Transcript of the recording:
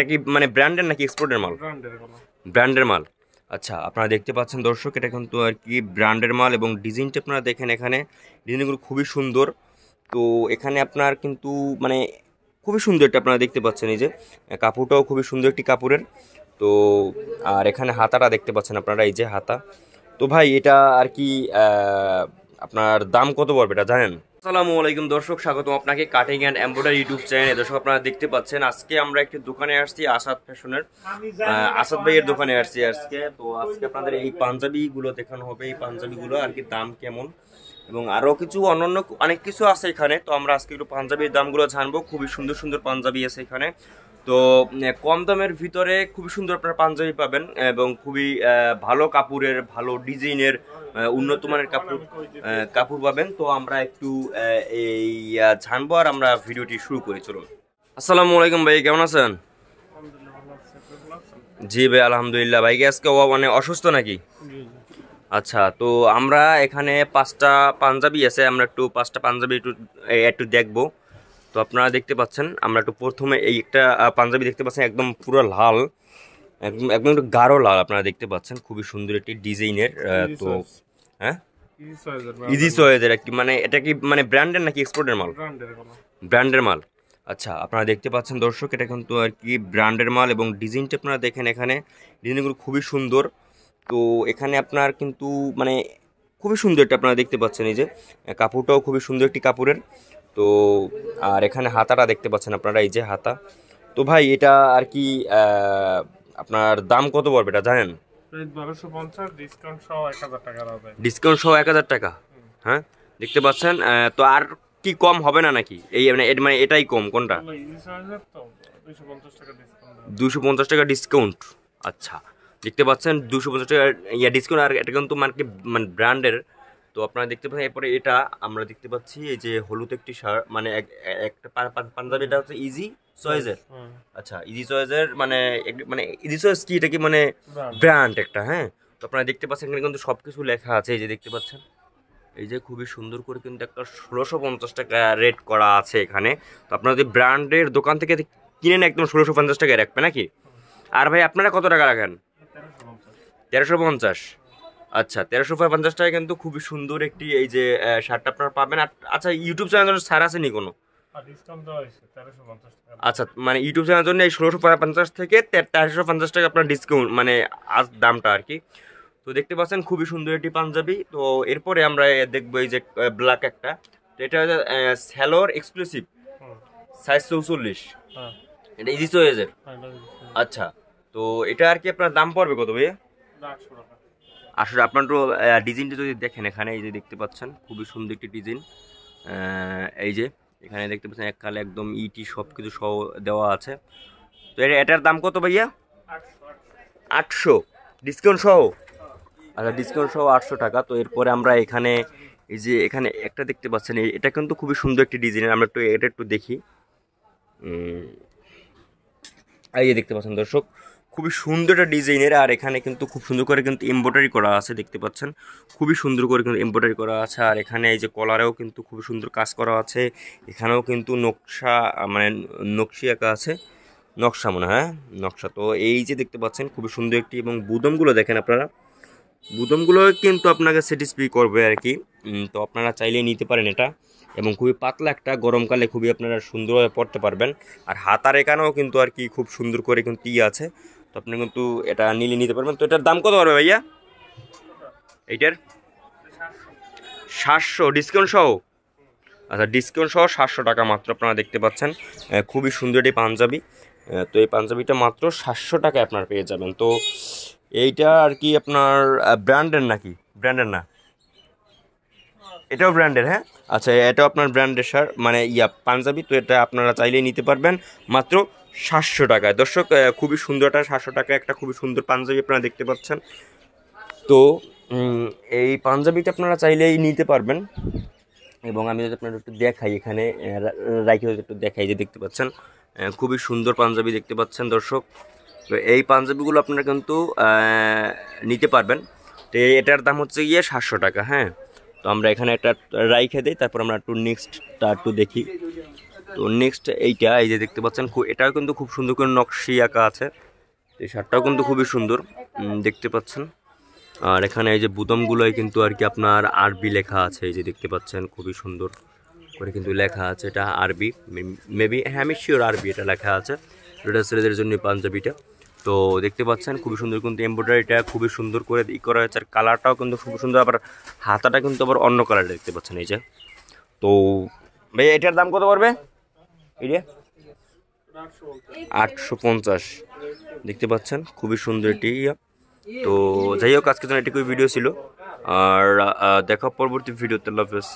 এটা কি মানে ব্র্যান্ডের নাকি এক্সপোর্টের মাল? ব্র্যান্ডের মাল। আচ্ছা, আপনারা দেখতে পাচ্ছেন দর্শক, এটা কিন্তু আর কি ব্র্যান্ডের মাল এবং ডিজাইনটা আপনারা দেখেন, এখানে ডিজাইনগুলো খুবই সুন্দর। তো এখানে আপনার কিন্তু মানে খুবই সুন্দর, এটা আপনারা দেখতে পাচ্ছেন, এই যে কাপড়টাও খুবই সুন্দর একটি কাপড়ের। তো আর এখানে হাতাটা দেখতে পাচ্ছেন আপনারা, এই যে হাতা। তো ভাই এটা আর কি আপনার দাম কত পড়বে এটা জানেন? আসসালামু আলাইকুম দর্শক, স্বাগতম আপনাকে কাটিং অ্যান্ড এমব্রয়ডারি ইউটিউব চ্যানেলে। দর্শক আপনারা দেখতে পাচ্ছেন, আজকে আমরা একটি দোকানে আসছি, আসাদ ফ্যাশনের। আসাদ ভাইয়ের দোকানে আসছি আজকে। তো আজকে আপনাদের এই পাঞ্জাবিগুলো দেখানো হবে, এই পাঞ্জাবিগুলো আর কি দাম কেমন, এবং আরও কিছু অন্যান্য অনেক কিছু আছে এখানে। তো আমরা আজকে একটু পাঞ্জাবির দামগুলো জানবো। খুবই সুন্দর সুন্দর পাঞ্জাবি আছে এখানে। তো কম দামের ভিতরে খুবই সুন্দর আপনারা পাঞ্জাবি পাবেন, এবং খুবই ভালো কাপড়ের, ভালো ডিজাইনের, উন্নত মানের কাপড় পাবেন। তো আমরা একটু এই জানবো, আর আমরা ভিডিওটি শুরু করি, চলুন। আসসালামু আলাইকুম ভাই, কেমন আছেন? জি ভাই, আলহামদুলিল্লাহ। ভাই আজকে মানে অসুস্থ নাকি? আচ্ছা, তো আমরা এখানে 5টা পাঞ্জাবি আছে, আমরা একটু 5টা পাঞ্জাবি একটু দেখবো। তো আপনারা দেখতে পাচ্ছেন, আমরা একটু প্রথমে এই একটা পাঞ্জাবি দেখতে পাচ্ছেন, একদম পুরো লাল, একদম একদম একটু গাঢ় লাল আপনারা দেখতে পাচ্ছেন, খুবই সুন্দর একটি ডিজাইনের। তো হ্যাঁ, ইজি চয়েসের একটি, মানে এটা কি মানে ব্র্যান্ডের নাকি এক্সপোর্টের মাল? ব্র্যান্ডের মাল। আচ্ছা, আপনারা দেখতে পাচ্ছেন দর্শক, এটা কিন্তু আর কি ব্র্যান্ডের মাল এবং ডিজাইনটা আপনারা দেখেন, এখানে ডিজাইনগুলো খুবই সুন্দর। তো এখানে আপনার কিন্তু মানে খুবই সুন্দর, এটা আপনারা দেখতে পাচ্ছেন, এই যে কাপড়টাও খুবই সুন্দর একটি কাপড়ের। তো আর এখানে হাতাটা দেখতে পাচ্ছেন আপনারা, এই যে হাতা। তো ভাই এটা আর কি আপনার দাম কত পড়বে এটা জানেন? 1250, ডিসকাউন্ট সহ 1000 টাকা হবে। ডিসকাউন্ট সহ 1000 টাকা। হ্যাঁ, দেখতে পাচ্ছেন। তো আর কি কম হবে না নাকি? এই মানে এটাই কম কোনটা? 250 টাকা ডিসকাউন্ট। আচ্ছা, দেখতে পাচ্ছেন 250 টাকা ডিসকাউন্ট। আর এটা কিন্তু মানে ব্র্যান্ডের। তো আপনারা দেখতে পাচ্ছেন, এরপরে এটা আমরা দেখতে পাচ্ছি, এই যে হলুদ একটি শার্ট, মানে একটা পাঞ্জাবি, এটা হচ্ছে ইজি চয়েসের। আচ্ছা, ইজি চয়েসের মানে মানে ইজি চয়েস কি, এটা কি মানে ব্র্যান্ড একটা? হ্যাঁ, তো আপনারা দেখতে পাচ্ছেন এখানে কিন্তু সব কিছু লেখা আছে, এই যে দেখতে পাচ্ছেন, এই যে খুবই সুন্দর করে কিন্তু একটা 1650 টাকা রেট করা আছে এখানে। তো আপনারা যদি ব্র্যান্ডের দোকান থেকে কিনেন, একদম 1650 টাকায় রাখবে নাকি? আর ভাই আপনারা কত টাকা রাখেন? 1350। আচ্ছা, 1350 টাকা কিন্তু খুবই সুন্দর একটি এই যে শার্টটা আপনারা পাবেন। আচ্ছা, ইউটিউব চ্যানেল ছাড় আছে নি কোনো? আচ্ছা, মানে ইউটিউব চ্যানেলের জন্য এই 1650 থেকে 1350 টাকা আপনার ডিসকাউন্ট, মানে আজ দামটা আর কি। তো দেখতে পাচ্ছেন খুবই সুন্দর একটি পাঞ্জাবি। তো এরপরে আমরা দেখবো এই যে ব্ল্যাক একটা, তো এটা হচ্ছে স্যালোর এক্সক্লুসিভ, সাইজ 44, এটা ইজি চয়েসের। আচ্ছা, তো এটা আর কি আপনার দাম পড়বে কত ভাইয়া? আসলে আপনার তো ডিজাইনটা যদি দেখেন, এখানে এই যে দেখতে পাচ্ছেন খুবই সুন্দর একটি ডিজাইন। এই যে এখানে দেখতে পাচ্ছেন এককালে একদম ইটি সব কিছু সহ দেওয়া আছে। তো এটার দাম কত ভাইয়া? 800 ডিসকাউন্ট সহ। আচ্ছা, ডিসকাউন্ট সহ 800 টাকা। তো এরপরে আমরা এখানে এই যে এখানে একটা দেখতে পাচ্ছেন, এটা কিন্তু খুবই সুন্দর একটি ডিজাইনের, আমরা এটা একটু দেখি। এই যে দেখতে পাচ্ছেন দর্শক, খুবই সুন্দর একটা ডিজাইনের। আর এখানে কিন্তু খুব সুন্দর করে কিন্তু এমব্রয়ডারি করা আছে, দেখতে পাচ্ছেন খুবই সুন্দর করে কিন্তু এমব্রয়ডারি করা আছে। আর এখানে এই যে কলারেও কিন্তু খুবই সুন্দর কাজ করা আছে। এখানেও কিন্তু নকশা, মানে নকশি আঁকা আছে, নকশা মনে হয়, নকশা। তো এই যে দেখতে পাচ্ছেন খুবই সুন্দর একটি, এবং বুদমগুলো দেখেন আপনারা, বুদমগুলো কিন্তু আপনাকে স্যাটিসফাই করবে আর কি। তো আপনারা চাইলেই নিতে পারেন এটা, এবং খুবই পাতলা একটা, গরমকালে খুবই আপনারা সুন্দরভাবে পরতে পারবেন। আর হাতার এখানেও কিন্তু আর কি খুব সুন্দর করে কিন্তু আছে। তো আপনি কিন্তু এটা নিতে পারবেন। তো এটার দাম কত পারবে ভাইয়া? এইটার 700 ডিসকাউন্ট সহ। আচ্ছা, ডিসকাউন্ট সহ 700 টাকা মাত্র। আপনারা দেখতে পাচ্ছেন খুবই সুন্দর এই পাঞ্জাবি। তো এই পাঞ্জাবিটা মাত্র 700 টাকায় আপনারা পেয়ে যাবেন। তো এইটা আর কি আপনার ব্র্যান্ডের নাকি? ব্র্যান্ডের না, এটাও ব্র্যান্ডের। হ্যাঁ, আচ্ছা, এটাও আপনার ব্র্যান্ডের শার্ট, মানে পাঞ্জাবি। তো এটা আপনারা চাইলেই নিতে পারবেন মাত্র 700 টাকায়। দর্শক খুবই সুন্দর একটা 700 টাকায় একটা খুবই সুন্দর পাঞ্জাবি আপনারা দেখতে পাচ্ছেন। তো এই পাঞ্জাবিটা আপনারা চাইলেই নিতে পারবেন। এবং আমি যদি আপনার একটু দেখাই, এখানে রাইখে একটু দেখাই, যে দেখতে পাচ্ছেন খুবই সুন্দর পাঞ্জাবি দেখতে পাচ্ছেন দর্শক। তো এই পাঞ্জাবিগুলো আপনারা কিন্তু নিতে পারবেন। তো এটার দাম হচ্ছে গিয়ে 700 টাকা। হ্যাঁ, তো আমরা এখানে একটা রাইখে দিই, তারপর আমরা একটু নেক্সটটা একটু দেখি। তো নেক্সট এইটা, এই যে দেখতে পাচ্ছেন, এটাও কিন্তু খুব সুন্দর করে নকশি আঁকা আছে। এই শার্টটাও কিন্তু খুবই সুন্দর দেখতে পাচ্ছেন। আর এখানে এই যে বুতামগুলোয় কিন্তু আর কি আপনার আরবি লেখা আছে, এই যে দেখতে পাচ্ছেন খুবই সুন্দর করে কিন্তু লেখা আছে, এটা আরবি, মেবি হ্যাঁ আমি শিওর আরবি এটা লেখা আছে। এটা ছেলেদের জন্য পাঞ্জাবিটা। তো দেখতে পাচ্ছেন খুবই সুন্দর কিন্তু এমব্রয়ডারিটা খুবই সুন্দর করে করা হয়েছে, আর কালারটাও কিন্তু খুব সুন্দর, আবার হাতাটা কিন্তু আবার অন্য কালার দেখতে পাচ্ছেন এই যে। তো ভাই এটার দাম কত পড়বে? এটা 850 দেখতে পাচ্ছেন, খুবই সুন্দর এটি। তো যাই হোক, আজকে জন্য এটুকুই ভিডিও ছিল, আর দেখা পরবর্তী ভিডিওতে। আল্লাহ হাফেজ।